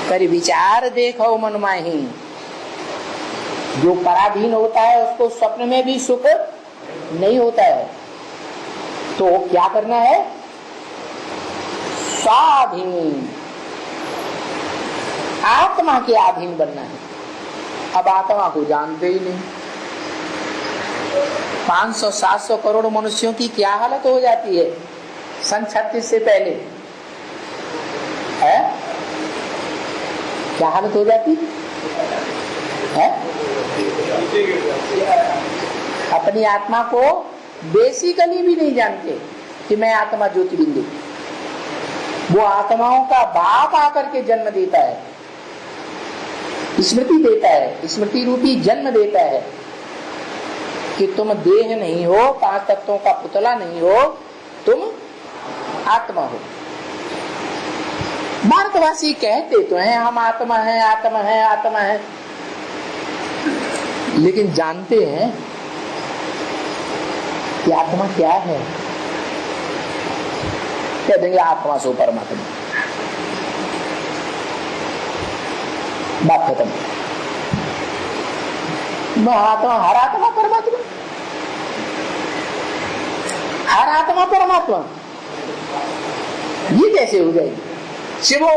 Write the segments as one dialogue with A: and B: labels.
A: पर विचार देखो मन माही, जो पराधीन होता है उसको स्वप्न में भी सुख नहीं होता है। तो क्या करना है? स्वाधीन, आत्मा के अधीन बनना है। अब आत्मा को जानते ही नहीं। 500-700 करोड़ मनुष्यों की क्या हालत हो जाती है सन 36 से पहले है? क्या हालत हो जाती है? अपनी आत्मा को बेसिकली भी नहीं जानते कि मैं आत्मा ज्योतिर्लिंग। वो आत्माओं का बाप आकर के जन्म देता है, स्मृति देता है, स्मृति रूपी जन्म देता है कि तुम देह नहीं हो, 5 तत्वों का पुतला नहीं हो, तुम आत्मा हो। भारतवासी कहते तो हैं हम आत्मा हैं, आत्मा है, आत्मा है, लेकिन जानते हैं कि आत्मा क्या है? कह देंगे आत्मा सो परमात्मा, बात खत्म। आत्मा, हर आत्मा परमात्मा, हर आत्मा परमात्मा, ये कैसे हो जाएगी? शिवो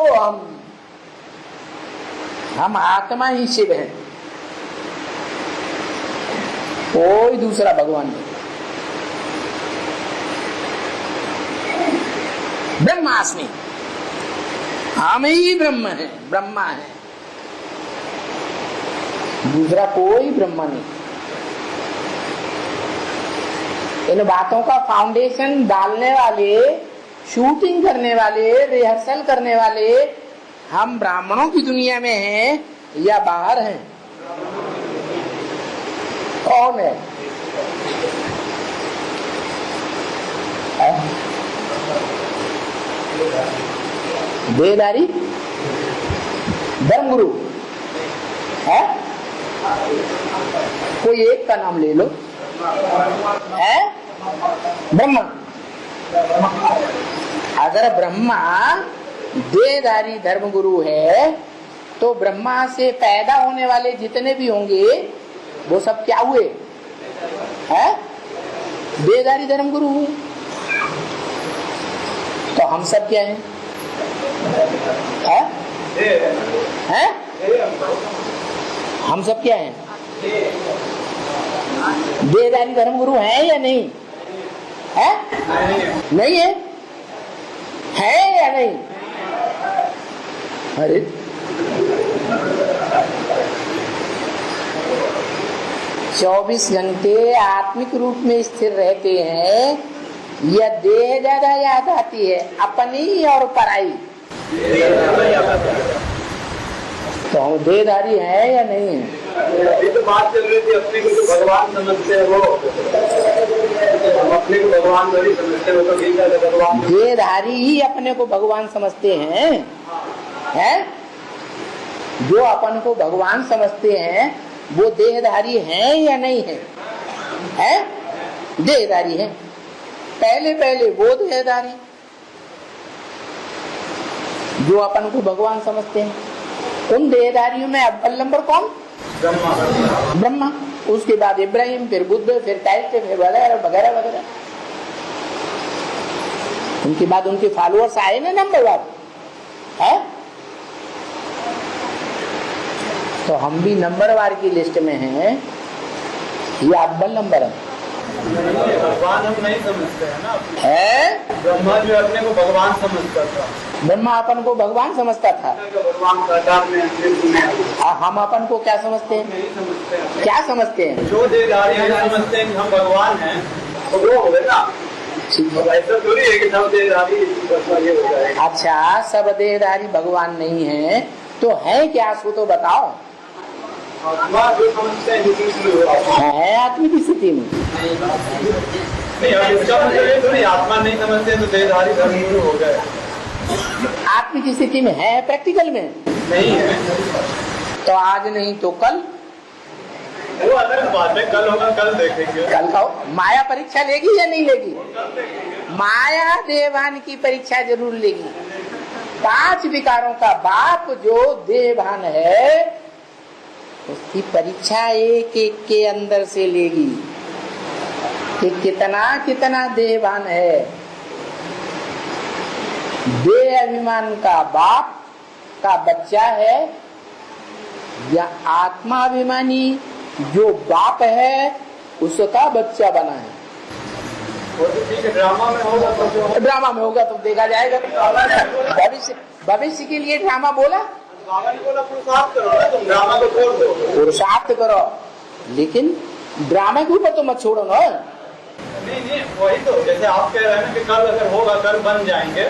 A: हम आत्मा ही शिव हैं, कोई दूसरा भगवान नहीं। ब्रह्मास्मि, हम ही ब्रह्म है, ब्रह्मा है, दूसरा कोई ब्रह्मा नहीं। इन बातों का फाउंडेशन डालने वाले, शूटिंग करने वाले, रिहर्सल करने वाले हम ब्राह्मणों की दुनिया में हैं या बाहर हैं? कौन है? देहधारी धर्मगुरु है? कोई एक का नाम ले लो। है ब्रह्मा। अगर ब्रह्मा देहधारी धर्मगुरु है तो ब्रह्मा से पैदा होने वाले जितने भी होंगे वो सब क्या हुए? है देहधारी धर्मगुरु हुए। तो हम सब क्या हैं? है? हम सब क्या हैं? देहधारी धर्मगुरु हैं या नहीं है? नहीं है? है या नहीं? अरे 24 घंटे आत्मिक रूप में स्थिर रहते हैं, यह देह ज्यादा याद आती है, अपनी और पराई। तो हम देहधारी है या नहीं है?
B: ये तो बात चल रही थी, अपने को तो भगवान समझते हैं, वो अपने को भगवान नहीं समझते, वो तो भगवान।
A: देहधारी ही अपने को भगवान समझते हैं, हैं? जो अपन को भगवान समझते हैं वो देहधारी हैं या नहीं है? हैं? देहधारी हैं। पहले पहले वो देहधारी जो अपन को भगवान समझते हैं। उन देहधारियों में अव्वल नंबर कौन? ब्रह्मा। उसके बाद इब्राहिम, फिर बुद्ध, फिर क्राइस्ट, फिर वगैरह वगैरह वगैरह। उनके बाद उनके फॉलोअर्स आए ना नंबर वार है। तो हम भी नंबर वार की लिस्ट में हैं, ये अव्वल नंबर है।
B: भगवान हम नहीं समझते हैं ना,
A: है?
B: ब्रह्मा जो अपने को भगवान समझता था,
A: ब्रह्मा अपन को भगवान समझता था।
B: भगवान साकार में
A: हम अपन को क्या समझते हैं?
B: नहीं समझते हैं।
A: क्या समझते हैं?
B: जो देहधारी हैं समझते हैं कि हम भगवान हैं, तो वो हो गए ना। ऐसा थोड़ी है कि सब देहधारी हो जाएगा।
A: अच्छा, सब देहधारी भगवान नहीं है तो है क्या? सो तो बताओ।
B: आत्मा जो समझते हैं
A: है आत्मिक स्थिति में
B: नहीं, आत्मा नहीं समझते तो देहधारी धर्मगुरु हो गए।
A: आत्मिक स्थिति में है, प्रैक्टिकल में
B: नहीं है।
A: तो आज नहीं तो कल,
B: वो अलग बात है, कल होगा, कल देखेंगे।
A: कल का माया परीक्षा लेगी या नहीं लेगी? माया देवान की परीक्षा जरूर लेगी। 5 विकारों का बाप जो देहभान है, उसकी परीक्षा एक एक के अंदर से लेगी कि कितना कितना देहभान है। देह अभिमान का बाप का बच्चा है या आत्माभिमानी जो बाप है उसका बच्चा बना है।
B: ड्रामा में होगा तो
A: देखा जाएगा। भविष्य के लिए ड्रामा बोला,
B: पुरुषार्थ करो, तुम ड्रामा को छोड़ दो,
A: पुरुषार्थ करो, लेकिन ड्रामा के ऊपर तो मत छोड़ो ना।
B: नहीं वही तो, जैसे आप कह रहे हैं कि कल अगर होगा कल बन जाएंगे,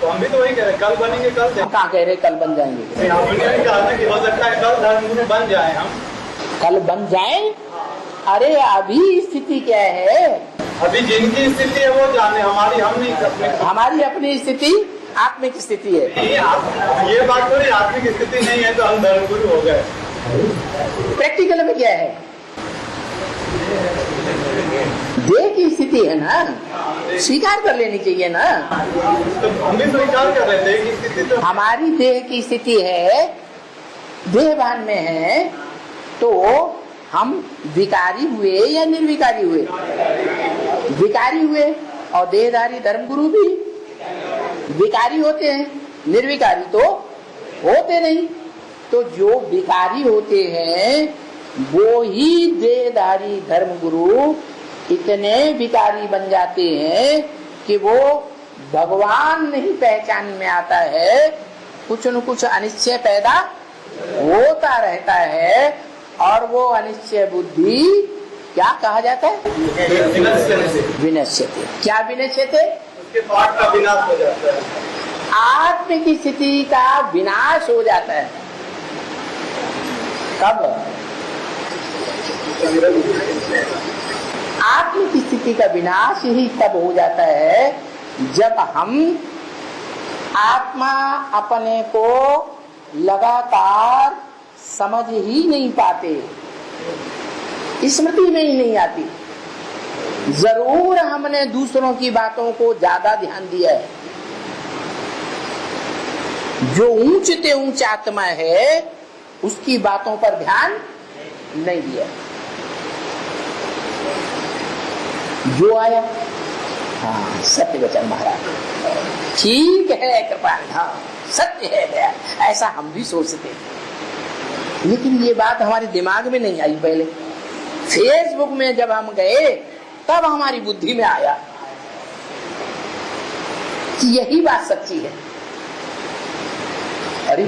B: तो हम भी तो वही कह रहे हैं कल बनेंगे। कल
A: कहाँ कह रहे कल बन जाएंगे?
B: आपने कहा ना कि हो सकता है कल धर्मगुरु बन जाए, हम
A: कल बन जाए। अरे अभी स्थिति क्या है?
B: अभी जिनकी स्थिति है वो जाने, हमारी हम नहीं सकते।
A: हमारी अपनी स्थिति आत्मिक स्थिति है।
B: ये बात थोड़ी आत्मिक स्थिति नहीं है तो हम धर्मगुरु हो गए।
A: प्रैक्टिकल में क्या है? देह की स्थिति है ना, स्वीकार कर लेनी चाहिए ना।
B: तो हम भी स्वीकार कर रहे थे कि स्थिति तो
A: हमारी देह की स्थिति है, देहभान में है, तो हम विकारी हुए या निर्विकारी हुए? विकारी हुए। और देहधारी धर्मगुरु भी विकारी होते हैं, निर्विकारी तो होते नहीं। तो जो विकारी होते हैं वो ही देहधारी धर्मगुरु इतने विकारी बन जाते हैं कि वो भगवान नहीं पहचान में आता है, कुछ न कुछ अनिश्चय पैदा होता रहता है। और वो अनिश्चय बुद्धि क्या कहा जाता है? विनश्यते। क्या विनश्यते?
B: उसके पाठ का विनाश हो जाता है।
A: आत्म की स्थिति का विनाश हो जाता है। कब? आत्म की स्थिति का विनाश ही तब हो जाता है जब हम आत्मा अपने को लगातार समझ ही नहीं पाते, स्मृति में ही नहीं आती। जरूर हमने दूसरों की बातों को ज्यादा ध्यान दिया है। जो ऊंचते ऊंच आत्मा है उसकी बातों पर ध्यान नहीं दिया। जो आया हाँ सत्य वचन महाराज ठीक है, कृपा हाँ सत्य है, ऐसा हम भी सोचते थे। लेकिन ये बात हमारे दिमाग में नहीं आई। पहले फेसबुक में जब हम गए तब हमारी बुद्धि में आया कि यही बात सच्ची है। अरे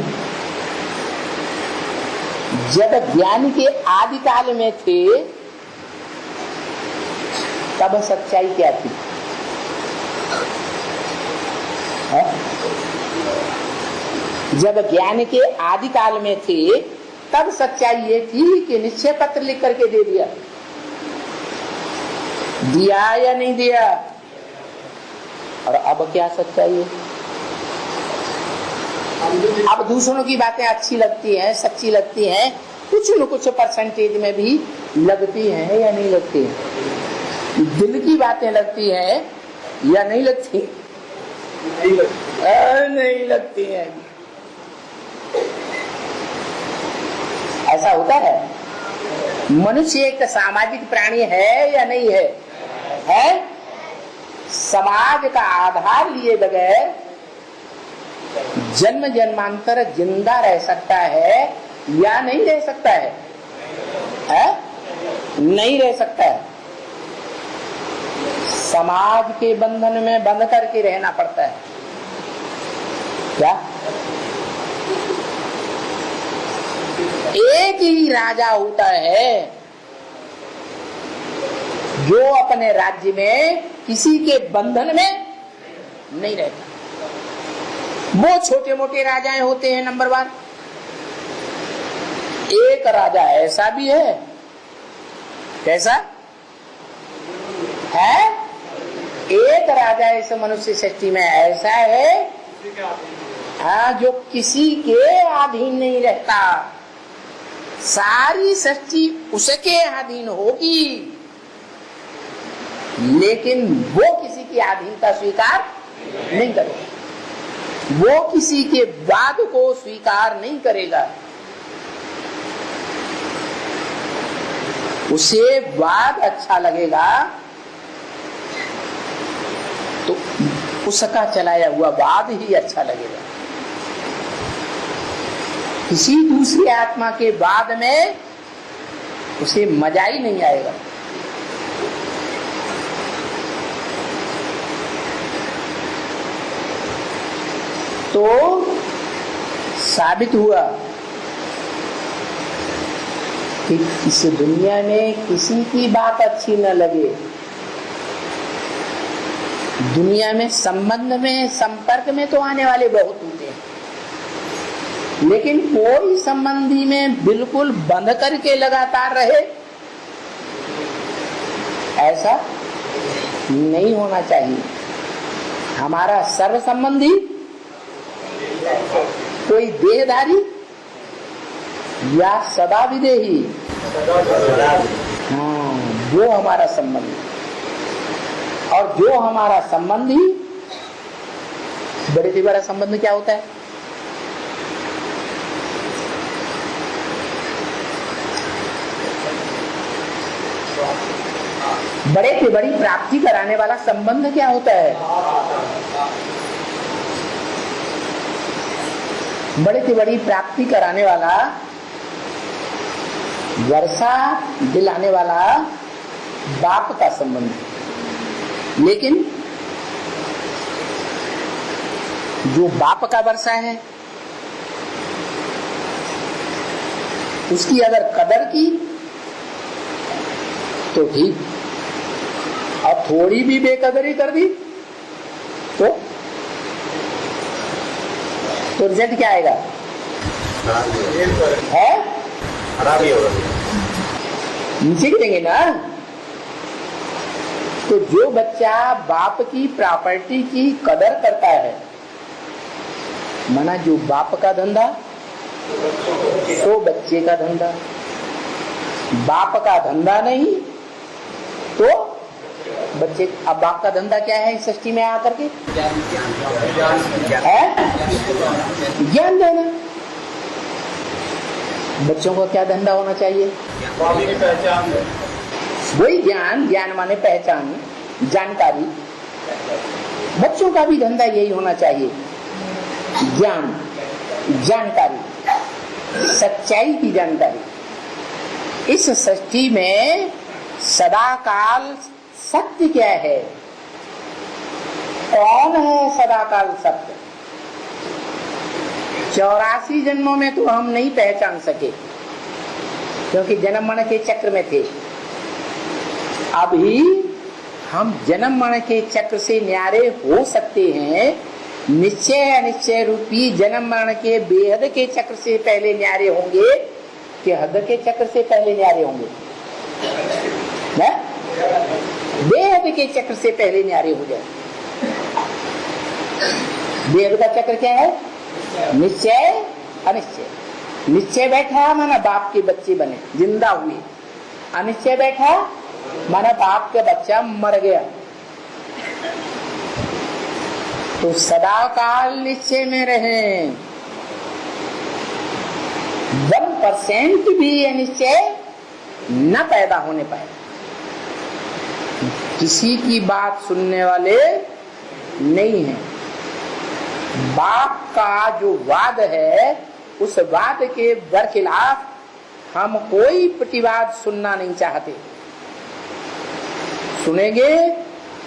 A: जब ज्ञान के आदि काल में थे तब सच्चाई क्या थी? जब ज्ञान के आदि काल में थे तब सच्चाई ये थी कि निश्चय पत्र लिख करके दे दिया, दिया या नहीं दिया। और अब क्या सच्चाई है? अब दूसरों की बातें अच्छी लगती हैं, सच्ची लगती हैं, कुछ न कुछ परसेंटेज में भी लगती हैं या नहीं लगती हैं? दिल की बातें लगती हैं या नहीं लगती? नहीं लगती हैं। ऐसा होता है। मनुष्य एक सामाजिक प्राणी है या नहीं है? है। समाज का आधार लिए बगैर जन्म जन्मांतर जिंदा रह सकता है या नहीं रह सकता है? नहीं रह सकता है। समाज के बंधन में बंध करके रहना पड़ता है। क्या? एक ही राजा होता है जो अपने राज्य में किसी के बंधन में नहीं रहता। वो छोटे मोटे राजाएं होते हैं नंबर 1। एक राजा ऐसा भी है, कैसा है? एक राजा इस मनुष्य सृष्टि में ऐसा है हाँ, जो किसी के अधीन नहीं रहता। सारी सृष्टि उसके अधीन होगी लेकिन वो किसी की अधीनता स्वीकार नहीं करेगा। वो किसी के वाद को स्वीकार नहीं करेगा। उसे वाद अच्छा लगेगा तो उसका चलाया हुआ वाद ही अच्छा लगेगा। किसी दूसरी आत्मा के वाद में उसे मजा ही नहीं आएगा। तो साबित हुआ कि इस दुनिया में किसी की बात अच्छी न लगे, दुनिया में संबंध में संपर्क में तो आने वाले बहुत होते हैं, लेकिन कोई संबंधी में बिल्कुल बंध करके लगातार रहे ऐसा नहीं होना चाहिए। हमारा सर्व संबंधी कोई देहधारी या सदा विदेही, हाँ, वो हमारा संबंधी। और जो हमारा संबंधी, बड़े से बड़ा संबंध क्या होता है? बड़े से बड़ी प्राप्ति कराने वाला संबंध क्या होता है? बड़े से बड़ी प्राप्ति कराने वाला, वर्षा दिलाने वाला बाप का संबंध। लेकिन जो बाप का वर्षा है उसकी अगर कदर की तो ठीक, और थोड़ी भी बेकदरी कर दी तो रिजल्ट क्या आएगा? है
B: खराब ही होगा,
A: नीचे गिरेंगे ना। तो जो बच्चा बाप की प्रॉपर्टी की कदर करता है, माना जो बाप का धंधा तो बच्चे का धंधा, बाप का धंधा नहीं तो बच्चे। अब बाप का धंधा क्या है इस सृष्टि में आकर के? ज्ञान देना। बच्चों को क्या धंधा होना चाहिए? वही ज्ञान, ज्ञान माने पहचान, जानकारी। बच्चों का भी धंधा यही होना चाहिए, ज्ञान, जानकारी, सच्चाई की जानकारी। इस सृष्टि में सदा काल सत्य क्या है? कौन है सदा काल सत्य? 84 जन्मों में तो हम नहीं पहचान सके, क्योंकि जन्म मरण के चक्र में थे। अभी हम जन्म मरण के चक्र से न्यारे हो सकते हैं। निश्चय अनिश्चय रूपी जन्म मरण के बेहद के चक्र से पहले न्यारे होंगे कि हद के चक्र से पहले न्यारे होंगे? बेहद के चक्र से पहले न्यारे हो जाए। बेहद का चक्र क्या है? निश्चय अनिश्चय। निश्चय बैठा माना बाप के बच्चे बने, जिंदा हुए। अनिश्चय बैठा माना बाप का बच्चा मर गया। तो सदा काल निश्चय में रहें। 1% भी अनिश्चय न पैदा होने पाए। किसी की बात सुनने वाले नहीं है। बाप का जो वाद है उस वाद के बरखिलाफ हम कोई प्रतिवाद सुनना नहीं चाहते। सुनेंगे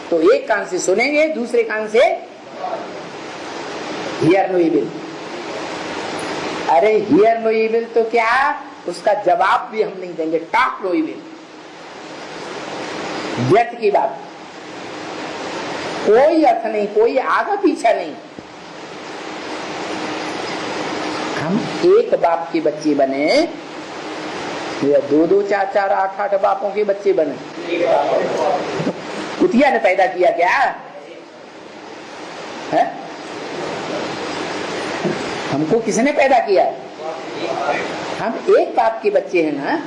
A: तो एक कान से सुनेंगे, दूसरे कान से हियर नो इविल। अरे हियर नो इविल तो क्या, उसका जवाब भी हम नहीं देंगे। टॉक नो इविल, व्यर्थ की बात, कोई अर्थ नहीं, कोई आगा पीछा नहीं। हम एक बाप के बच्चे बने या 2-2, 4-4, 8-8 बापों के बच्चे बने? कुतिया ने पैदा किया क्या है? हमको किसने पैदा किया? हम एक बाप के बच्चे हैं ना।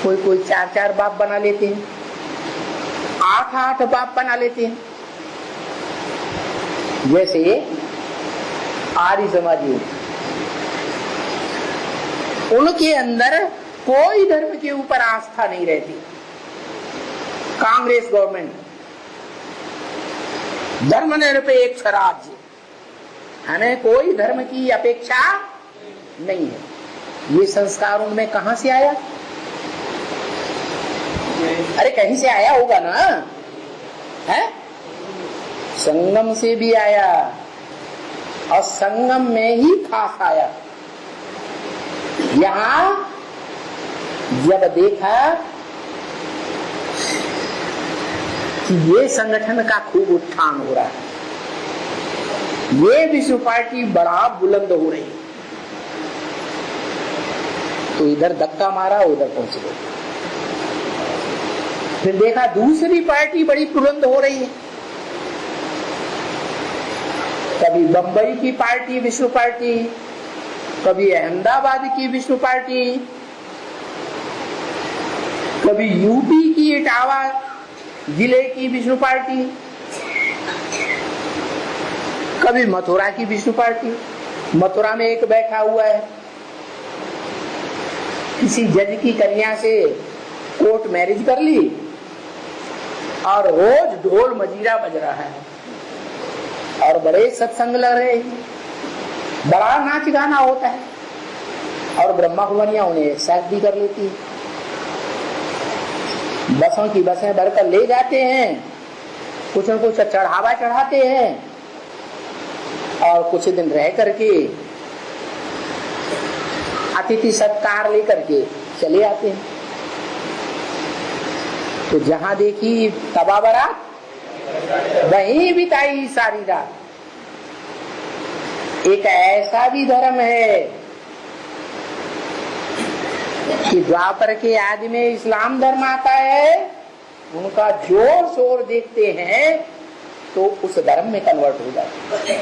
A: कोई 4-4 बाप बना लेते हैं, 8-8 बाप बना लेते हैं। जैसे आर्य समाजी, उनके अंदर कोई धर्म के ऊपर आस्था नहीं रहती। कांग्रेस गवर्नमेंट धर्मनिरपेक्ष राज्य, हमें कोई धर्म की अपेक्षा नहीं है। ये संस्कार उनमें कहां से आया? अरे कहीं से आया होगा ना, है? संगम से भी आया, और संगम में ही खास आया। यहां जब देखा कि ये संगठन का खूब उत्थान हो रहा है, ये विश्व पार्टी बड़ा बुलंद हो रही है, तो इधर धक्का मारा, उधर पहुंच गए। फिर देखा दूसरी पार्टी बड़ी बुलंद हो रही है, कभी बंबई की पार्टी विश्व पार्टी, कभी अहमदाबाद की विश्व पार्टी, कभी यूपी की इटावा जिले की विष्णु पार्टी, कभी मथुरा की विष्णु पार्टी। मथुरा में एक बैठा हुआ है, किसी जज की कन्या से कोर्ट मैरिज कर ली और रोज ढोल मजीरा बज रहा है और बड़े सत्संग लग रहे हैं, बड़ा नाच गाना होता है, और ब्रह्मा कुमारियां उन्हें शादी कर लेती है। बसों की बसें भरकर ले जाते हैं, कुछ न कुछ चढ़ावा चढ़ाते हैं, और कुछ दिन रह करके अतिथि सत्कार लेकर के चले आते हैं। तो जहां देखी तबा बारात, वहीं बिताई सारी रात। एक ऐसा भी धर्म है कि द्वापर के आदि में इस्लाम धर्म आता है, उनका जोर शोर देखते हैं तो उस धर्म में कन्वर्ट हो जाते हैं।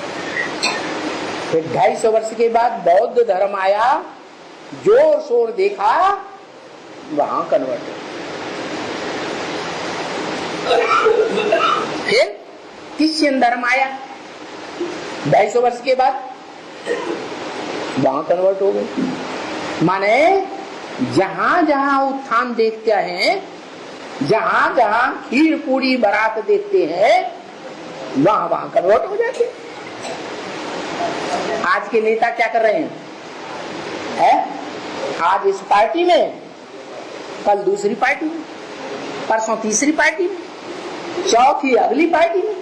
A: फिर 250 वर्ष के बाद बौद्ध धर्म आया, जोर शोर देखा, वहां कन्वर्ट हो। फिर क्रिश्चियन धर्म आया 250 वर्ष के बाद, वहां कन्वर्ट हो गए। माने जहां जहां उत्थान देखते हैं, जहां जहां खीर पूरी बारात देखते हैं, वहां वहां कन्वर्ट हो जाते हैं। आज के नेता क्या कर रहे हैं? आज इस पार्टी में, कल दूसरी पार्टी में, परसों तीसरी पार्टी में, चौथी अगली पार्टी में।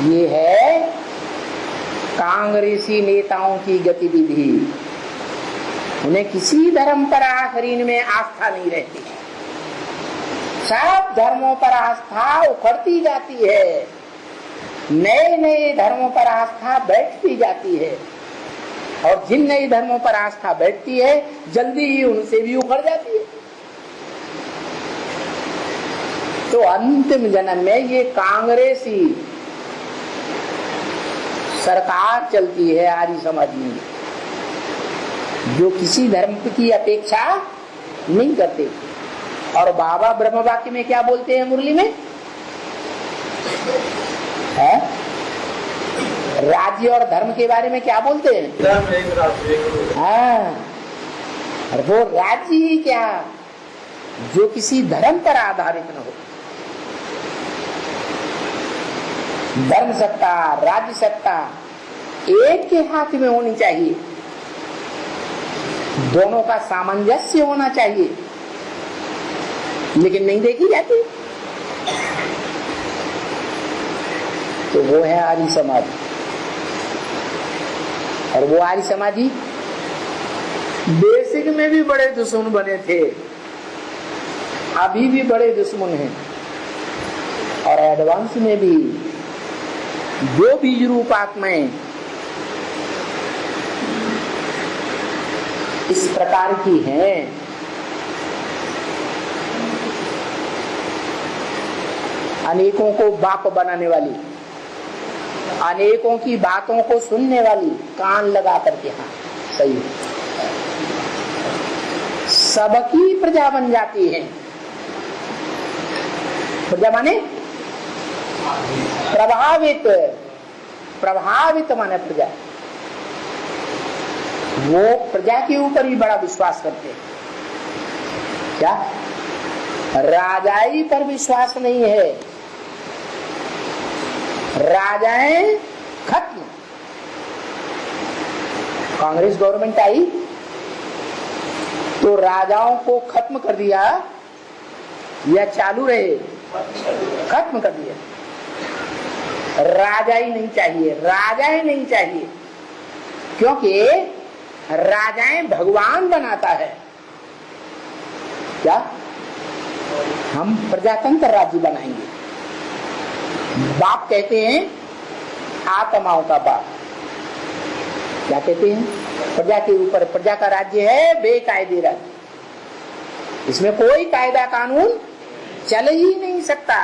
A: ये है कांग्रेसी नेताओं की गतिविधि। उन्हें किसी धर्म पर आखिरीन में आस्था नहीं रहती, सब धर्मों पर आस्था उखड़ती जाती है, नए नए धर्मों पर आस्था बैठती जाती है, और जिन नए धर्मों पर आस्था बैठती है जल्दी ही उनसे भी उखड़ जाती है। तो अंतिम जन्म में ये कांग्रेसी सरकार चलती है आर्य समाज में, जो किसी धर्म की अपेक्षा नहीं करते। और बाबा ब्रह्म वाक्य में क्या बोलते हैं मुरली में? है? राज्य और धर्म के बारे में क्या बोलते हैं? हाँ, और वो राज्य ही क्या जो किसी धर्म पर आधारित न हो। धर्म सत्ता, राज्य सत्ता एक के हाथ में होनी चाहिए, दोनों का सामंजस्य होना चाहिए, लेकिन नहीं देखी जाती। तो वो है आर्य समाज। और वो आर्य समाजी बेसिक में भी बड़े दुश्मन बने थे, अभी भी बड़े दुश्मन हैं, और एडवांस में भी जो बीज रूप आत्माएं इस प्रकार की हैं, अनेकों को बाप बनाने वाली, अनेकों की बातों को सुनने वाली, कान लगा करके, हाँ सही है, सबकी प्रजा बन जाती है। प्रजा माने प्रभावित, प्रभावित माने प्रजा, वो प्रजा के ऊपर भी बड़ा विश्वास करते हैं। क्या राजाई पर विश्वास नहीं है, राजाएं खत्म। कांग्रेस गवर्नमेंट आई तो राजाओं को खत्म कर दिया या चालू रहे? खत्म कर दिया। राजा ही नहीं चाहिए, राजाएं नहीं चाहिए, क्योंकि राजाएं भगवान बनाता है। क्या हम प्रजातंत्र राज्य बनाएंगे? बाप कहते हैं आत्माओं का बाप, क्या कहते हैं? प्रजा के ऊपर प्रजा का राज्य है, बेकायदे राज्य, इसमें कोई कायदा कानून चल ही नहीं सकता।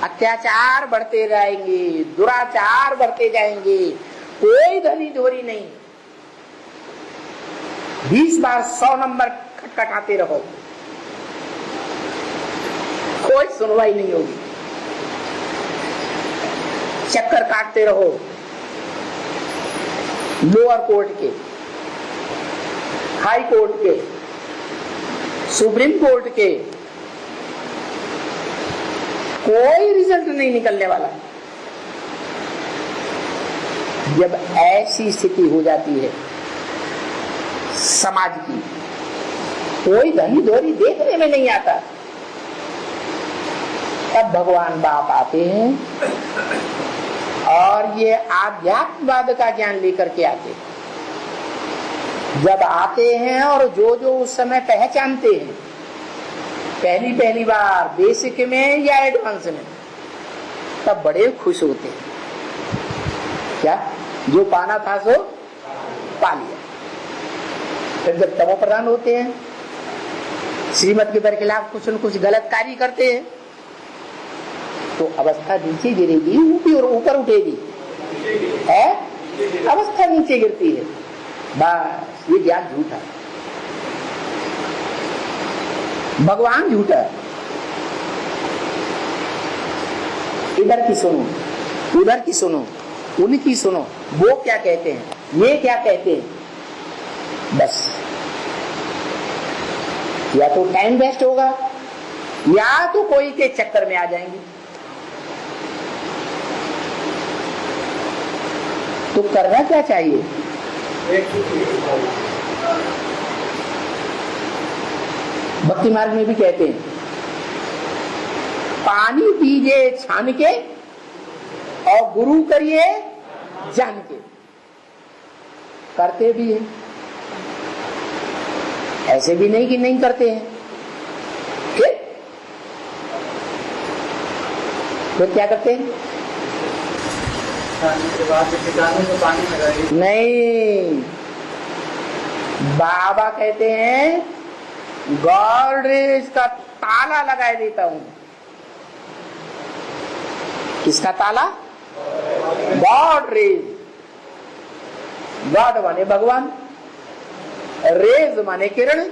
A: अत्याचार बढ़ते जाएंगे, दुराचार बढ़ते जाएंगे, कोई धनी धोरी नहीं। 20 बार 100 नंबर खटखटाते रहो, कोई सुनवाई नहीं होगी। चक्कर काटते रहो लोअर कोर्ट के, हाई कोर्ट के, सुप्रीम कोर्ट के, कोई रिजल्ट नहीं निकलने वाला। जब ऐसी स्थिति हो जाती है समाज की, कोई धनी धोरी देखने में नहीं आता, तब भगवान बाप आते हैं और ये आध्यात्मवाद का ज्ञान लेकर के आते हैं। जब आते हैं और जो जो उस समय पहचानते हैं, पहली बार बेसिक में या एडवांस में, तब बड़े खुश होते हैं। क्या जो पाना था सो पा लिया। फिर जब तमो प्रधान होते हैं, श्रीमत के बरखिलाफ कुछ न कुछ गलत कार्य करते हैं, तो अवस्था नीचे गिरेगी, ऊपर उठेगी, है अवस्था नीचे गिरती है। बस ये ज्ञान झूठा, भगवान झूठा। इधर की सुनो, उधर की सुनो, उनकी सुनो, वो क्या कहते हैं, ये क्या कहते हैं, बस या तो टाइम वेस्ट होगा या तो कोई के चक्कर में आ जाएंगे। तो करना क्या चाहिए? भक्ति मार्ग में भी कहते हैं पानी पीजिए छान के और गुरु करिए जान के। करते भी हैं, ऐसे भी नहीं कि नहीं करते हैं। तो क्या करते हैं? नहीं, बाबा कहते हैं गॉडरेज का ताला लगा देता हूं। किसका ताला? गॉडरेज। गॉड माने भगवान, रेज माने किरण।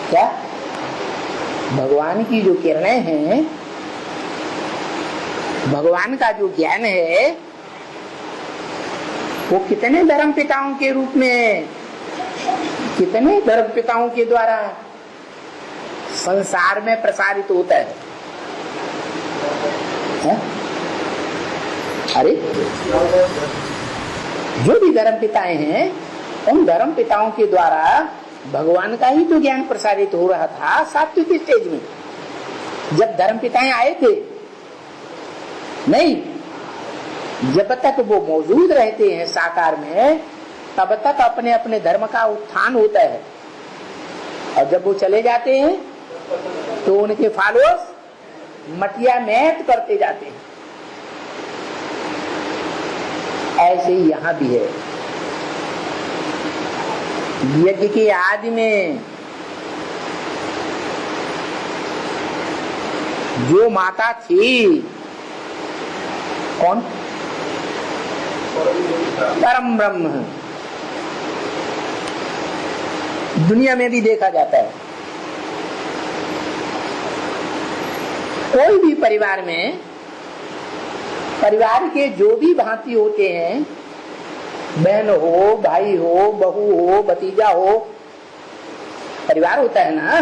A: क्या भगवान की जो किरणें हैं, भगवान का जो ज्ञान है, वो कितने धर्म पिताओं के रूप में, कितने धर्म पिताओं के द्वारा संसार में प्रसारित होता है? अरे जो भी धर्म पिताएं हैं, उन धर्म पिताओं के द्वारा भगवान का ही तो ज्ञान प्रसारित हो रहा था सात्विक स्टेज में। जब धर्म पिताएं आए थे नहीं, जब तक वो मौजूद रहते हैं साकार में, तब तक अपने अपने धर्म का उत्थान होता है। और जब वो चले जाते हैं तो उनके फॉलोअर्स मटिया मैट करते जाते हैं। ऐसे ही यहाँ भी है। यज्ञ के आदि में जो माता थी, कौन? परम ब्रह्म। दुनिया में भी देखा जाता है कोई भी परिवार में, परिवार के जो भी भांति होते हैं, बहन हो, भाई हो, बहू हो, भतीजा हो, परिवार होता है ना।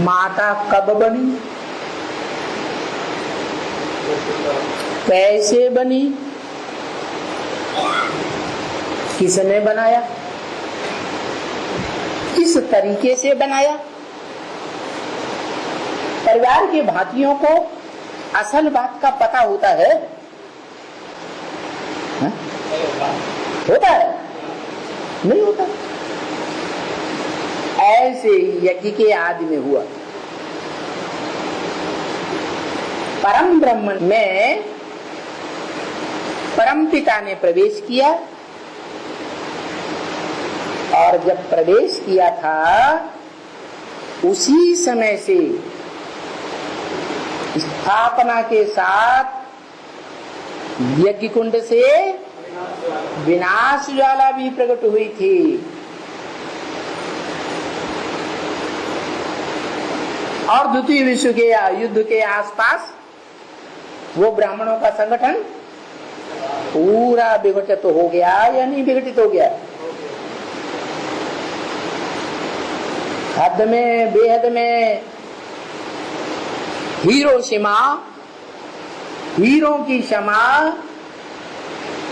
A: माता कब बनी, कैसे बनी, किसने बनाया, किस तरीके से बनाया। परिवार के भांतियों को असल बात का पता होता है, हा? होता है? नहीं होता। ऐसे ही यज्ञ के आदि में हुआ। परम ब्रह्म में परम पिता ने प्रवेश किया, और जब प्रवेश किया था उसी समय से स्थापना के साथ यज्ञ कुंड से विनाश ज्वाला भी प्रकट हुई थी। और द्वितीय विश्व के युद्ध के आसपास वो ब्राह्मणों का संगठन पूरा विघटित हो गया या नहीं विघटित हो गया? हद में बेहद में हिरोशिमा, हीरो की क्षमा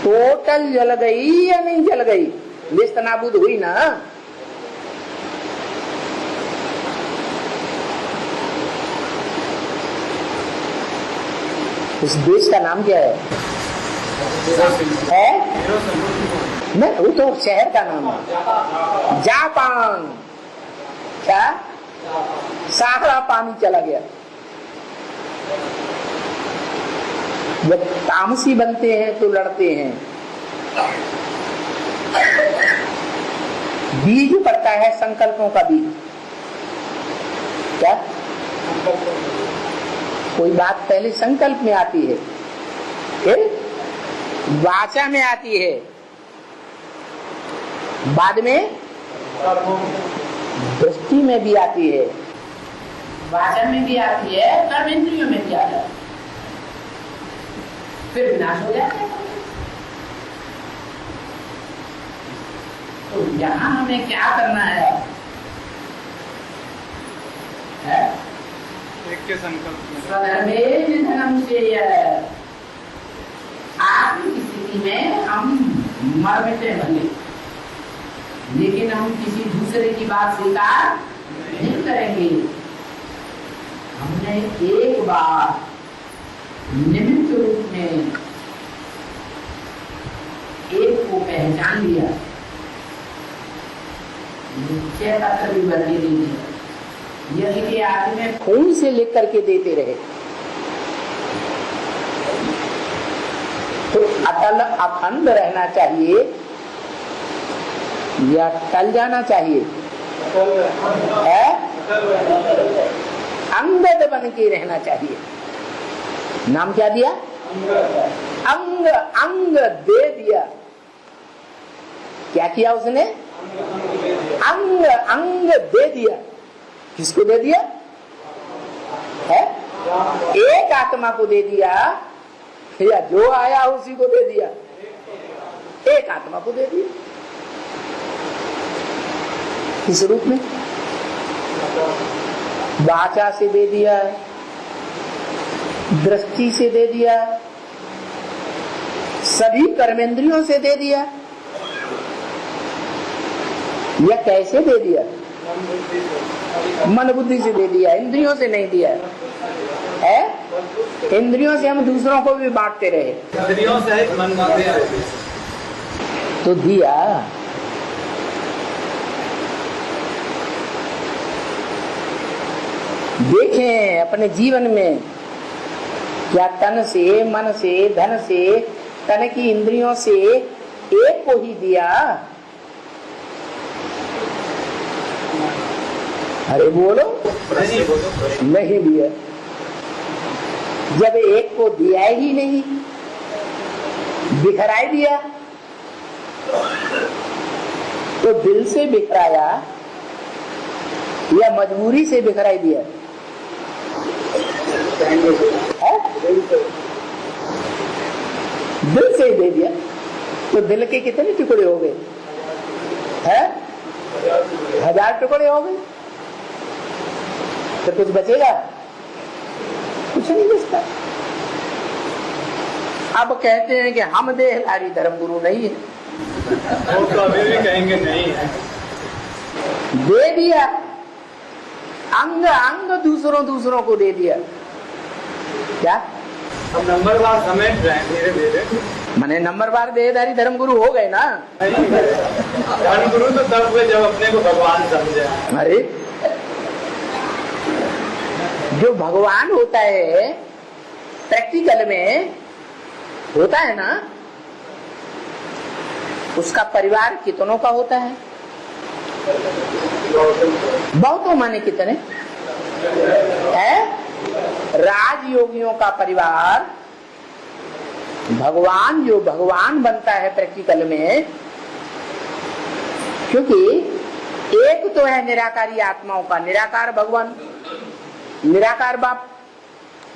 A: टोटल जल गई या नहीं जल गई? निस्त नाबूद हुई ना। उस देश का नाम क्या है? नहीं, वो तो शहर का नाम है, जापान। क्या? सारा पानी चला गया। जब तामसी बनते हैं तो लड़ते हैं। बीज पड़ता है संकल्पों का बीज। क्या? कोई बात पहले संकल्प में आती है, फिर वाचा में आती है, बाद में दृष्टि में भी आती है, वाचा में भी आती है, कर्मेंद्रियों में भी आती है, फिर विनाश हो जाता है। तो यहाँ हमें क्या करना है? स्वधर्मे धर्म से आत्म की स्थिति में हम मर मिटे भले, लेकिन हम किसी दूसरे की बात स्वीकार नहीं करेंगे। हमने एक बार निमित्त रूप में एक को पहचान लिया, निश्चय पत्र भी बदली दीजिए। यदि के आदमी में खून से लिख करके देते रहे तो अटल अखंड रहना चाहिए या टल जाना चाहिए? है अंगद बन के रहना चाहिए। नाम क्या दिया? अंग। अंग दे दिया। क्या किया उसने? अंग अंग दे दिया। किसको दे दिया? है एक आत्मा को दे दिया या जो आया उसी को दे दिया? एक आत्मा को दे दिया। किस रूप में? वाचा से दे दिया, दृष्टि से दे दिया, सभी कर्मेंद्रियों से दे दिया, या कैसे दे दिया? मन बुद्धि से दे दिया, इंद्रियों से नहीं दिया है। इंद्रियों से हम दूसरों को भी बांटते रहे,
B: इंद्रियों से मन
A: तो दिया। देखें अपने जीवन में क्या तन से, मन से, धन से, तन की इंद्रियों से एक को ही दिया? अरे बोलो, नहीं दिया। जब एक को दिया ही नहीं, बिखराई दिया, तो दिल से बिखराया या मजबूरी से बिखराई दिया? दिल से ही दे दिया। तो दिल के कितने टुकड़े हो गए हैं? 1000 टुकड़े हो गए। तो कुछ बचेगा? कुछ नहीं बचता। अब कहते हैं कि हम देहधारी धर्म गुरु नहीं है।
B: वो तो अभी भी कहेंगे नहीं है।
A: दे दिया, अंग अंग दूसरों को दे दिया। क्या
B: हम नंबरवार समेट रहे हैं धीरे धीरे।
A: माने नंबरवार देहधारी धर्म गुरु हो गए ना?
B: धर्म गुरु तो तब हुए जब अपने को भगवान समझे।
A: अरे जो भगवान होता है प्रैक्टिकल में होता है ना, उसका परिवार कितनों का होता है? बहुतों माने कितने है? राजयोगियों का परिवार, भगवान जो भगवान बनता है प्रैक्टिकल में, क्योंकि एक तो है निराकारी आत्माओं का निराकार भगवान, निराकार बाप,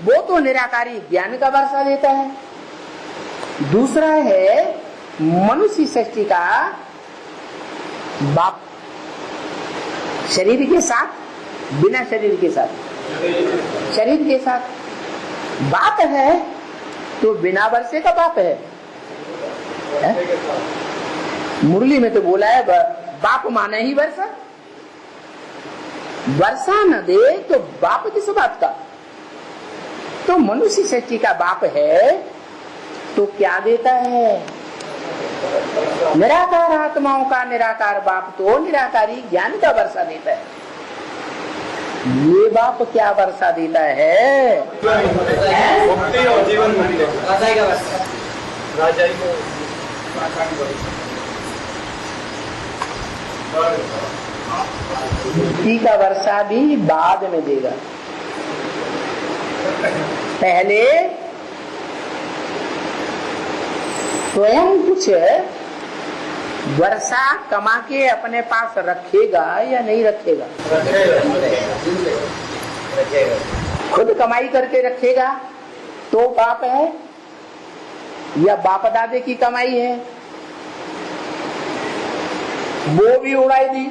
A: वो तो निराकारी ज्ञान का वर्षा देता है। दूसरा है मनुष्य सृष्टि का बाप, शरीर के साथ बिना शरीर के साथ, शरीर के साथ बाप है तो बिना वर्षे का बाप है? मुरली में तो बोला है बाप माने ही वर्षा, वर्षा न दे तो बाप किस बात का? तो मनुष्य सृष्टि का बाप है तो क्या देता है? निराकार आत्माओं का निराकार बाप तो निराकारी ज्ञान का वर्षा देता है। ये बाप क्या वर्षा देता है?
B: मुक्ति और जीवन मुक्ति राजाई को
A: मुक्ति का वर्षा भी बाद में देगा। पहले स्वयं कुछ वर्षा कमा के अपने पास रखेगा या नहीं रखेगा? खुद कमाई करके रखेगा तो बाप है, या बाप दादे की कमाई है वो भी उड़ाई दी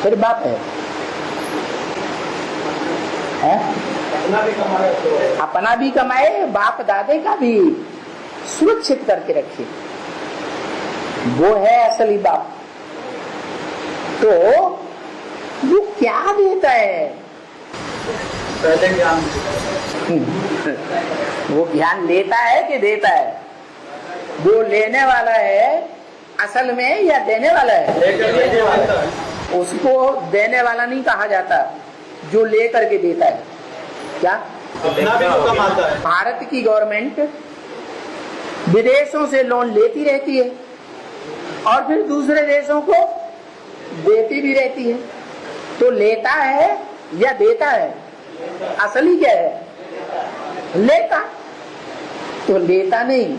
A: फिर बाप है? अपना भी कमाए, बाप दादे का भी सुरक्षित करके रखे, वो है असली बाप। तो वो क्या देता है?
B: पहले ज्ञान
A: वो ज्ञान लेता है कि देता है? वो लेने वाला है असल में या देने वाला है? उसको देने वाला नहीं कहा जाता, जो लेकर के देता है। क्या
B: अपना भी तो कमाता है।
A: भारत की गवर्नमेंट विदेशों से लोन लेती रहती है और फिर दूसरे देशों को देती भी रहती है। तो लेता है या देता है? असली क्या है? लेता। तो लेता नहीं।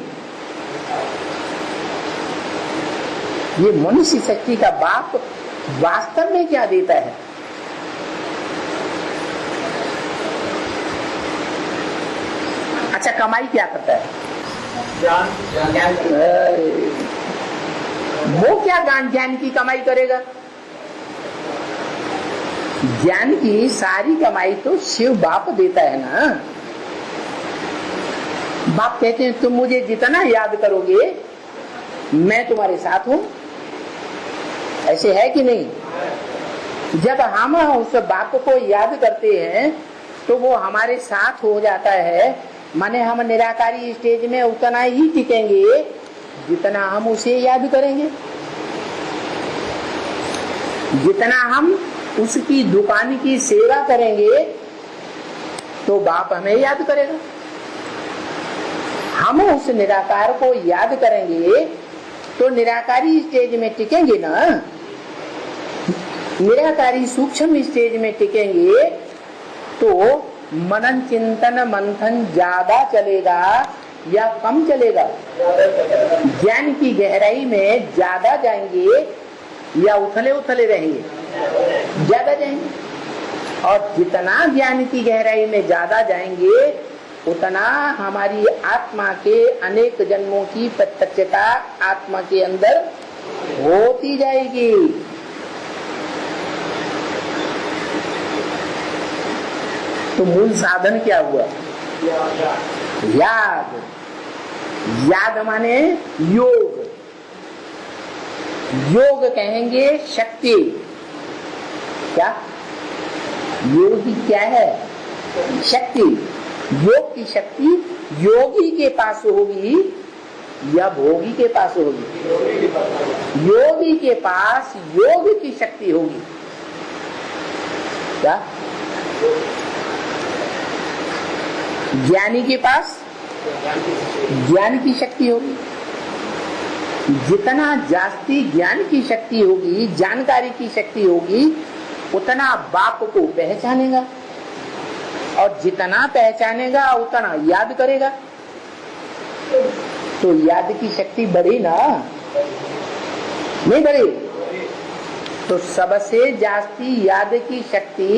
A: ये मनुष्य शक्ति का बाप वास्तव में क्या देता है? अच्छा, कमाई क्या करता है? वो क्या ज्ञान की कमाई करेगा? ज्ञान की सारी कमाई तो शिव बाप देता है ना। बाप कहते हैं तुम मुझे जितना याद करोगे मैं तुम्हारे साथ हूं। ऐसे है कि नहीं? जब हम उस बाप को याद करते हैं तो वो हमारे साथ हो जाता है। माने हम निराकारी स्टेज में उतना ही टिकेंगे जितना हम उसे याद करेंगे, जितना हम उसकी दुकान की सेवा करेंगे तो बाप हमें याद करेगा। हम उस निराकार को याद करेंगे तो निराकारी स्टेज में टिकेंगे ना। निराकारी सूक्ष्म स्टेज में टिकेंगे तो मनन चिंतन मंथन ज्यादा चलेगा या कम चलेगा? ज्ञान की गहराई में ज्यादा जाएंगे या उथले उथले रहेंगे? ज्यादा जाएंगे। और जितना ज्ञान की गहराई में ज्यादा जाएंगे उतना हमारी आत्मा के अनेक जन्मों की प्रत्यक्षता आत्मा के अंदर होती जाएगी। तो मूल साधन क्या हुआ? याद। याद माने योग। योग कहेंगे शक्ति। क्या योग की क्या है? शक्ति। योग की शक्ति योगी के पास होगी या भोगी के पास होगी? योगी के पास योग की शक्ति होगी। क्या? ज्ञानी के पास ज्ञान की शक्ति होगी। जितना जास्ती ज्ञान की शक्ति होगी, जानकारी की शक्ति होगी, उतना बाप को पहचानेगा और जितना पहचानेगा उतना याद करेगा। तो याद की शक्ति बढ़ी ना? नहीं बढ़ी? तो सबसे जास्ती याद की शक्ति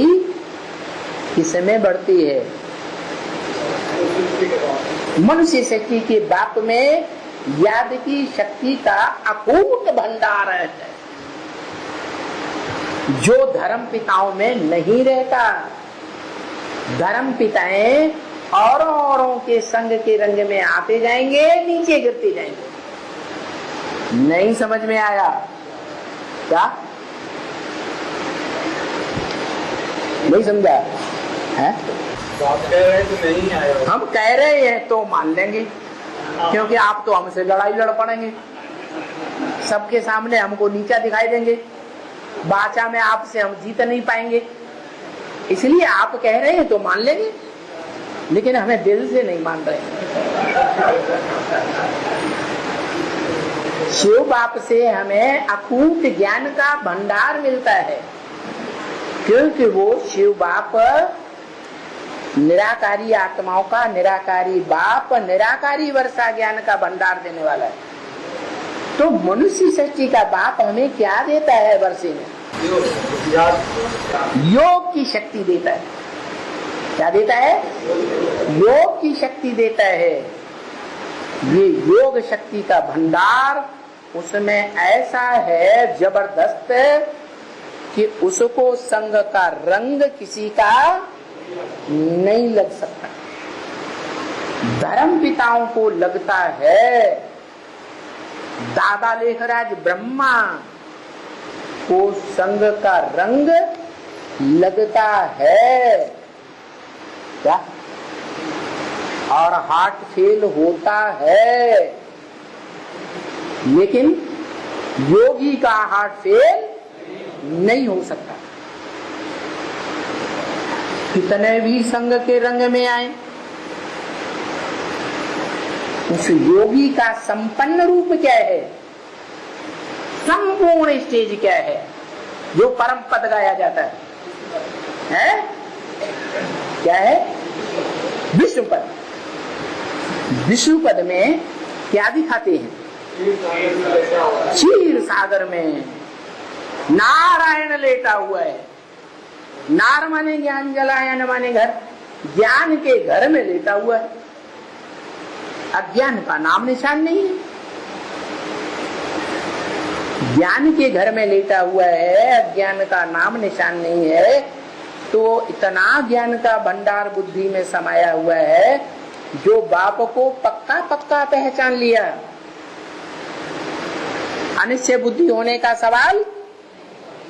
A: किसमें बढ़ती है? मनुष्य शक्ति के बाप में याद की शक्ति का अकूट भंडार है, जो धर्म पिताओं में नहीं रहता। धर्म पिताएं औरों के संग के रंग में आते जाएंगे, नीचे गिरते जाएंगे। नहीं समझ में आया क्या? नहीं समझा है?
B: आप कह रहे हैं तो नहीं आया।
A: हम कह रहे हैं तो मान लेंगे, क्योंकि आप तो हमसे लड़ाई लड़ पड़ेंगे, सबके सामने हमको नीचा दिखाई देंगे, बाचा में आपसे हम जीत नहीं पाएंगे। इसलिए आप कह रहे हैं तो मान लेंगे, लेकिन हमें दिल से नहीं मान रहे। शिव बाप से हमें अकूट ज्ञान का भंडार मिलता है, क्योंकि वो शिव बाप निराकारी आत्माओं का निराकारी बाप, निराकारी वर्षा ज्ञान का भंडार देने वाला है। तो मनुष्य सृष्टि का बाप हमें क्या देता है? वर्षे में योग की शक्ति देता है। क्या देता है? योग की शक्ति देता है। ये योग शक्ति का भंडार उसमें ऐसा है जबरदस्त कि उसको संग का रंग किसी का नहीं लग सकता। धर्म पिताओं को लगता है, दादा लेखराज ब्रह्मा को संग का रंग लगता है क्या? और हार्ट फेल होता है, लेकिन योगी का हार्ट फेल नहीं हो सकता। कितने भी संग के रंग में आए, उस योगी का संपन्न रूप क्या है? संपूर्ण स्टेज क्या है? जो परम पद गाया जाता है? क्या है? विष्णु पद। विष्णु पद में क्या दिखाते हैं? क्षीर सागर में नारायण लेटा हुआ है। नार माने ज्ञान जलाया, न माने घर। ज्ञान के घर में लेटा हुआ है, अज्ञान का नाम निशान नहीं है। ज्ञान के घर में लेटा हुआ है, अज्ञान का नाम निशान नहीं है। तो इतना ज्ञान का भंडार बुद्धि में समाया हुआ है, जो बाप को पक्का पक्का पहचान लिया। अनिश्चय बुद्धि होने का सवाल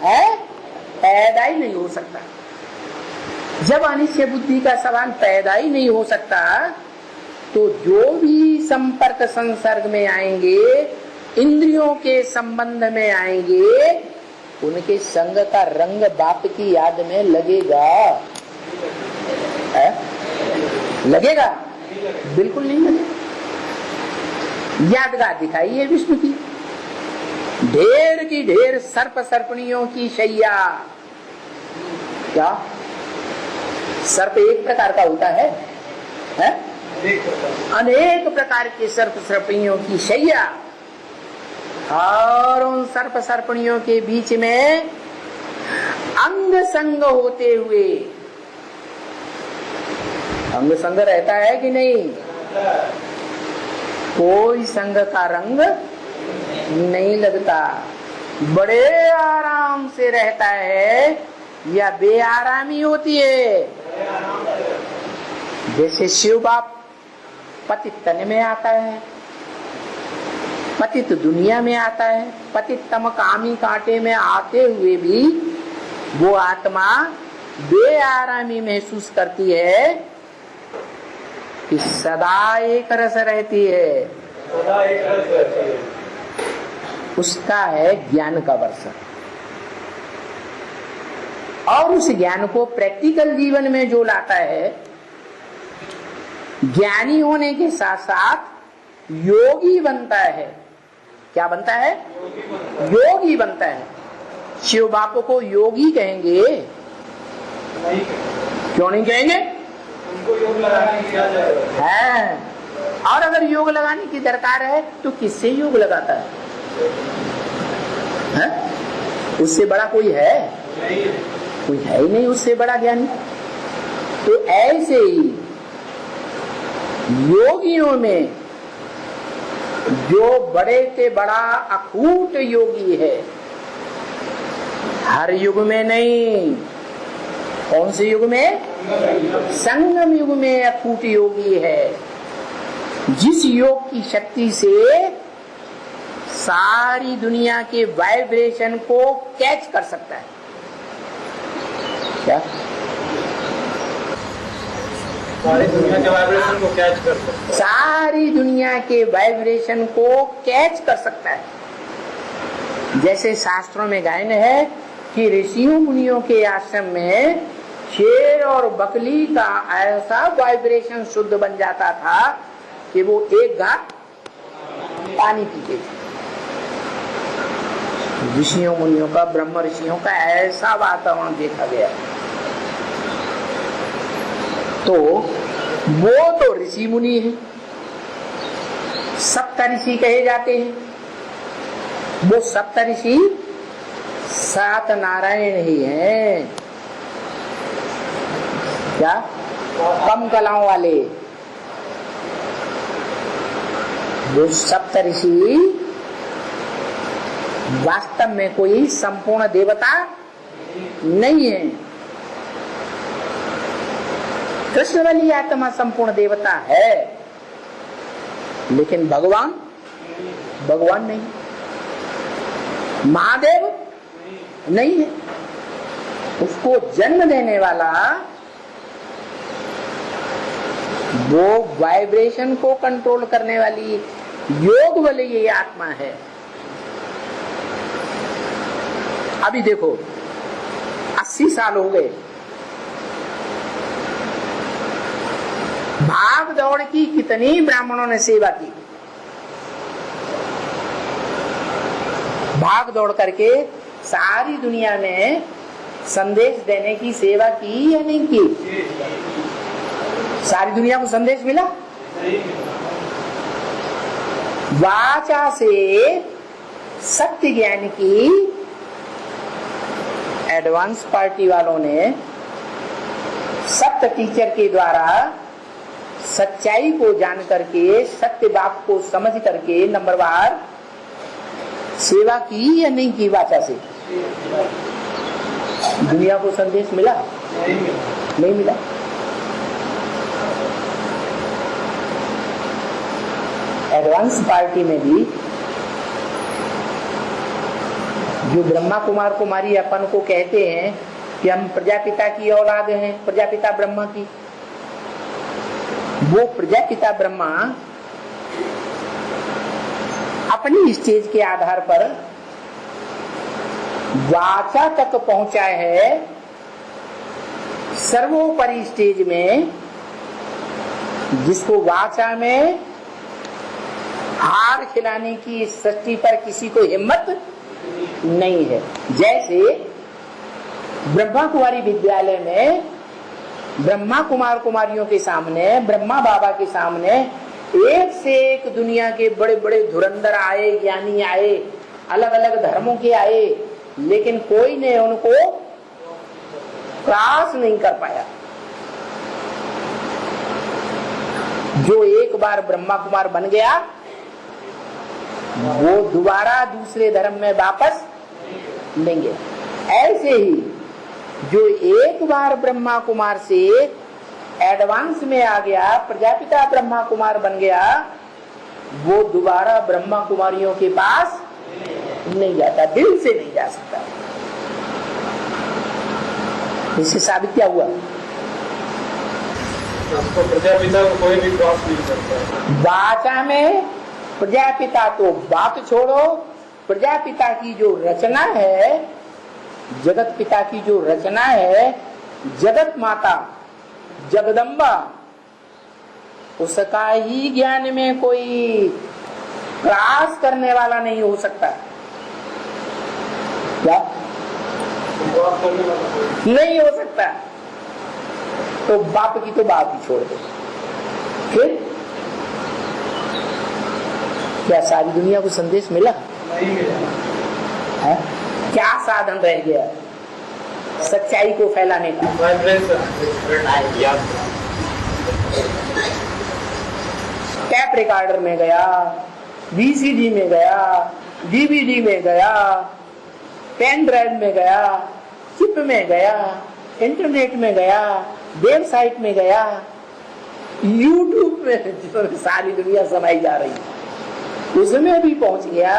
A: है पैदा ही नहीं हो सकता। जब अनिश्चय बुद्धि का सवाल पैदा ही नहीं हो सकता, तो जो भी संपर्क संसर्ग में आएंगे, इंद्रियों के संबंध में आएंगे, उनके संग का रंग बाप की याद में लगेगा। है? लगेगा? बिल्कुल नहीं लगेगा। यादगार दिखाइए विष्णु की, ढेर की ढेर सर्प सर्पणियों की शैया। क्या सर्प एक प्रकार का होता है? अनेक प्रकार के सर्प सर्पिणियों की शैया, और उन सर्प सर्पिणियों के बीच में अंग संग होते हुए, अंग संग रहता है कि नहीं? कोई संग का रंग नहीं लगता, बड़े आराम से रहता है या बेआरामी होती है। जैसे शिव बाप पतित तन में आता है, पतित दुनिया में आता है, पतित तम कामी कांटे में आते हुए भी वो आत्मा बेआरामी महसूस करती है कि सदा एक रस रहती है।
B: सदा एक रस रहती है।
A: उसका है ज्ञान का वर्षा, और उस ज्ञान को प्रैक्टिकल जीवन में जो लाता है, ज्ञानी होने के साथ साथ योगी बनता है। क्या बनता है? योगी बनता है। शिव बापू को योगी कहेंगे? क्यों नहीं कहेंगे?
B: उनको योग लगाने की क्या जरूरत
A: है? और अगर योग लगाने की दरकार है तो किससे योग लगाता है? उससे बड़ा कोई है? कोई है ही नहीं उससे बड़ा ज्ञानी। तो ऐसे ही योगियों में जो बड़े से बड़ा अखूट योगी है, हर युग में नहीं, कौन से युग में? संगम युग में अखूट योगी है, जिस योग की शक्ति से सारी दुनिया के वाइब्रेशन को कैच कर सकता है। क्या?
B: सारी दुनिया के वाइब्रेशन को कैच कर सकता है।
A: सारी दुनिया के वाइब्रेशन को कैच कर सकता है। जैसे शास्त्रों में गायन है कि ऋषियों मुनियों के आश्रम में शेर और बकली का ऐसा वाइब्रेशन शुद्ध बन जाता था कि वो एक घाट पानी पीते थे। ऋषियों मुनियों का, ब्रह्म ऋषियों का ऐसा वातावरण देखा गया। तो वो तो ऋषि मुनि है, सप्त ऋषि कहे जाते हैं। वो सप्त ऋषि 7 नारायण ही हैं। क्या? कम कलाओं वाले। वो सप्त ऋषि वास्तव में कोई संपूर्ण देवता नहीं है। कृष्ण वाली आत्मा संपूर्ण देवता है, लेकिन भगवान नहीं, महादेव नहीं है। उसको जन्म देने वाला वो वाइब्रेशन को कंट्रोल करने वाली योग वाली ये आत्मा है। अभी देखो 80 साल हो गए, भाग दौड़ की कितनी ब्राह्मणों ने सेवा की। भाग दौड़ करके सारी दुनिया में संदेश देने की सेवा की या नहीं की? सारी दुनिया को संदेश मिला। वाचा से सत्य ज्ञान की एडवांस पार्टी वालों ने सत्य टीचर के द्वारा सच्चाई को जान करके, सत्य बात को समझ करके नंबरवार सेवा की या नहीं की? वाचा से दुनिया को संदेश मिला? नहीं मिला। एडवांस पार्टी में भी जो ब्रह्मा कुमार कुमारी अपन को कहते हैं कि हम प्रजापिता की औलाद हैं, प्रजापिता ब्रह्मा की, वो प्रजापिता ब्रह्मा अपनी स्टेज के आधार पर वाचा तक पहुंचा है। सर्वोपरि स्टेज में जिसको वाचा में हार खिलाने की सृष्टि पर किसी को हिम्मत नहीं है। जैसे ब्रह्मा कुमारी विद्यालय में ब्रह्मा कुमार कुमारियों के सामने, ब्रह्मा बाबा के सामने एक से एक दुनिया के बड़े बड़े धुरंधर आए, ज्ञानी आए, अलग अलग धर्मों के आए, लेकिन कोई ने उनको क्रॉस नहीं कर पाया। जो एक बार ब्रह्मा कुमार बन गया वो दोबारा दूसरे धर्म में वापस लेंगे। ऐसे ही जो एक बार ब्रह्मा कुमार से एडवांस में आ गया, प्रजापिता ब्रह्मा कुमार बन गया, वो दोबारा ब्रह्मा कुमारियों के पास नहीं जाता, दिल से नहीं जा सकता। इससे साबित क्या हुआ?
B: तो प्रजापिता को कोई भी क्रॉस नहीं करता।
A: वाचा में प्रजापिता तो बात छोड़ो, प्रजापिता की जो रचना है, जगत पिता की जो रचना है, जगत माता जगदम्बा, उसका ही ज्ञान में कोई क्रॉस करने वाला नहीं हो सकता। क्या नहीं हो सकता? तो बाप की तो बात ही छोड़ दो। फिर क्या सारी दुनिया को संदेश मिला?
B: नहीं मिला
A: है? क्या साधन रह गया सच्चाई को फैलाने का? टैप रिकॉर्डर में गया, VCD में गया, DVD में गया, पेन ड्राइव में गया, चिप में गया, इंटरनेट में गया, वेबसाइट में गया, YouTube में जो सारी दुनिया समाई जा रही है उसमें भी पहुंच गया।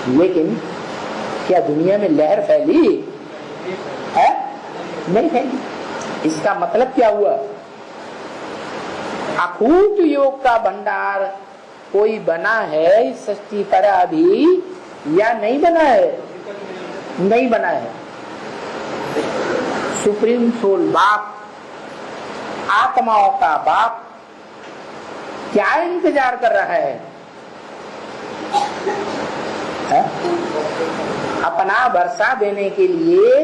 A: लेकिन क्या दुनिया में लहर फैली है? नहीं फैली। इसका मतलब क्या हुआ? अकूट योग का भंडार कोई बना है इस सृष्टि पर अभी या नहीं बना है? नहीं बना है। सुप्रीम सोल बाप, आत्माओं का बाप क्या इंतजार कर रहा है? अपना वर्षा देने के लिए,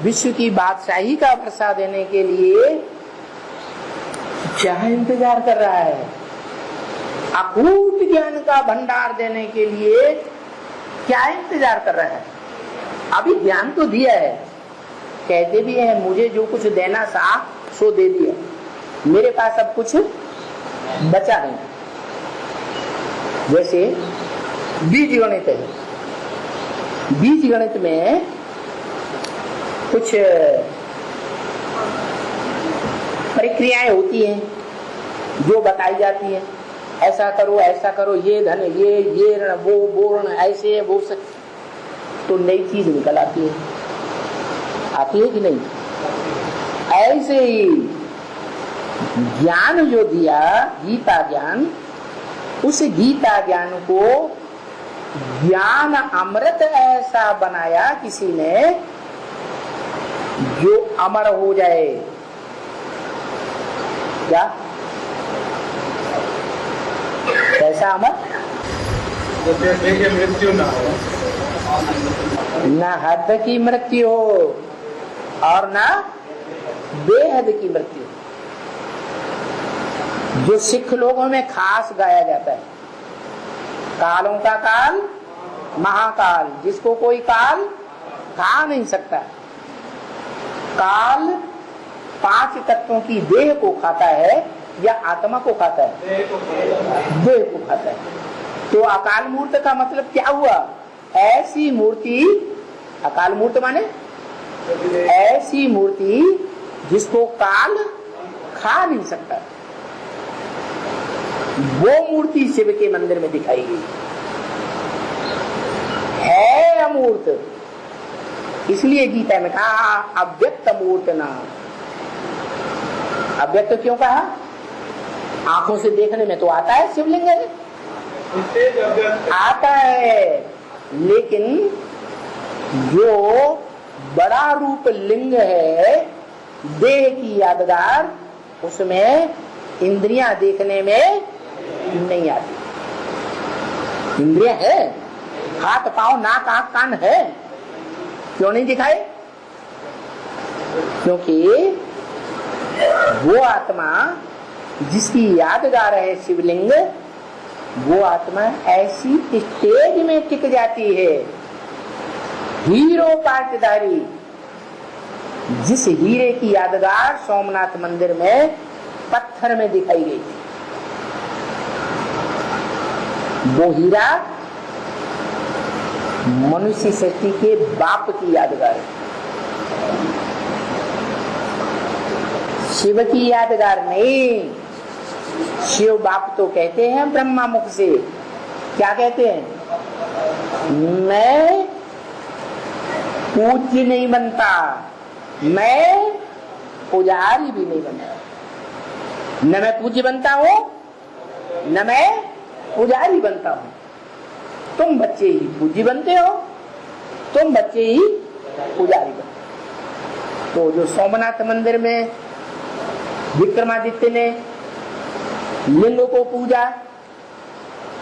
A: विश्व की बादशाही का वर्षा देने के लिए क्या इंतजार कर रहा है? अकूट ज्ञान का भंडार देने के लिए क्या इंतजार कर रहा है? अभी ज्ञान तो दिया है, कहते भी हैं मुझे जो कुछ देना था सो दे दिया, मेरे पास अब कुछ बचा नहीं। जैसे बीज गणित है, बीज गणित में कुछ प्रक्रियाएं होती हैं जो बताई जाती हैं, ऐसा करो, ये धन, ये ऋण, वो ऋण, ऐसे वो सब, तो नई चीज निकल आती है कि नहीं? ऐसे ही ज्ञान जो दिया, गीता ज्ञान, उस गीता ज्ञान को ज्ञान अमृत ऐसा बनाया किसी ने जो अमर हो जाए। क्या? कैसा अमर?
B: मृत्यु ना हो,
A: न हद की मृत्यु हो और न बेहद की मृत्यु। जो सिख लोगों में खास गाया जाता है, कालों का काल महाकाल, जिसको कोई काल खा नहीं सकता। काल 5 तत्वों की देह को खाता है या आत्मा को खाता है? देह को खाता है। तो अकाल मूर्त का मतलब क्या हुआ? ऐसी मूर्ति, अकाल मूर्त माने ऐसी मूर्ति जिसको काल खा नहीं सकता। वो मूर्ति शिव के मंदिर में दिखाई गई है, अमूर्त। इसलिए गीता में कहा अव्यक्त मूर्त नाम। अव्यक्त क्यों कहा? आंखों से देखने में तो आता है शिवलिंग है, आता है, लेकिन जो बड़ा रूप लिंग है, देह की यादगार, उसमें इंद्रियां देखने में नहीं आती। इंद्रियां है, हाथ पांव नाक आंख कान है, क्यों नहीं दिखाए? क्योंकि वो आत्मा जिसकी यादगार है शिवलिंग, वो आत्मा ऐसी स्टेज में टिक जाती है। हीरो पाटधारी, जिस हीरे की यादगार सोमनाथ मंदिर में पत्थर में दिखाई गई थी, वो हीरा मनुष्य सृष्टि के बाप की यादगार है, शिव की यादगार नहीं। शिव बाप तो कहते हैं ब्रह्मा मुख से, क्या कहते हैं? मैं पूज्य नहीं बनता, मैं पुजारी भी नहीं बनता। न मैं पूज्य बनता हूँ, न मैं पुजारी बनता हूँ। तुम बच्चे ही पूज्य बनते हो, तुम बच्चे ही पुजारी बनते हो। तो जो सोमनाथ मंदिर में विक्रमादित्य ने लिंग को पूजा,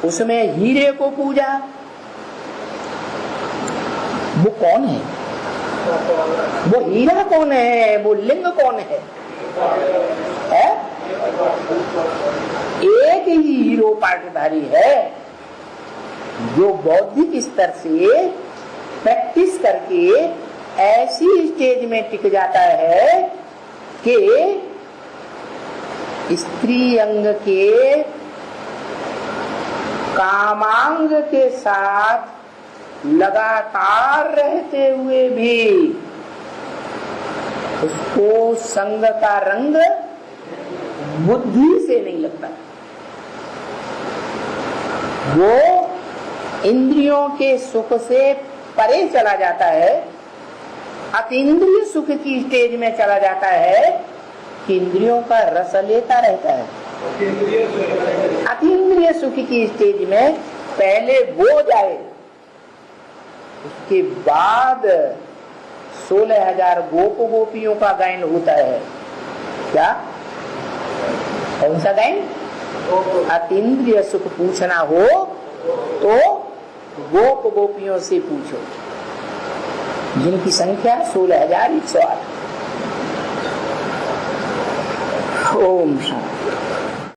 A: उसमें हीरे को पूजा, वो कौन है? वो हीरा कौन है? वो लिंग कौन है? एक ही हीरो पाटधारी है जो बौद्धिक स्तर से प्रैक्टिस करके ऐसी स्टेज में टिक जाता है कि स्त्री अंग के कामांग के साथ लगातार रहते हुए भी उसको संग का रंग बुद्धि से नहीं लगता। वो इंद्रियों के सुख से परे चला जाता है, अतीन्द्रिय सुख की स्टेज में चला जाता है कि इंद्रियों का रस लेता रहता है। अतीन्द्रिय सुख की स्टेज में पहले वो जाए, उसके बाद 16,000 गोप गोपियों का गायन होता है। क्या? कौन सा गायन? अतीन्द्रिय सुख पूछना हो तो गोप गोपियों से पूछो, जिनकी संख्या 16,108। ओम शांति।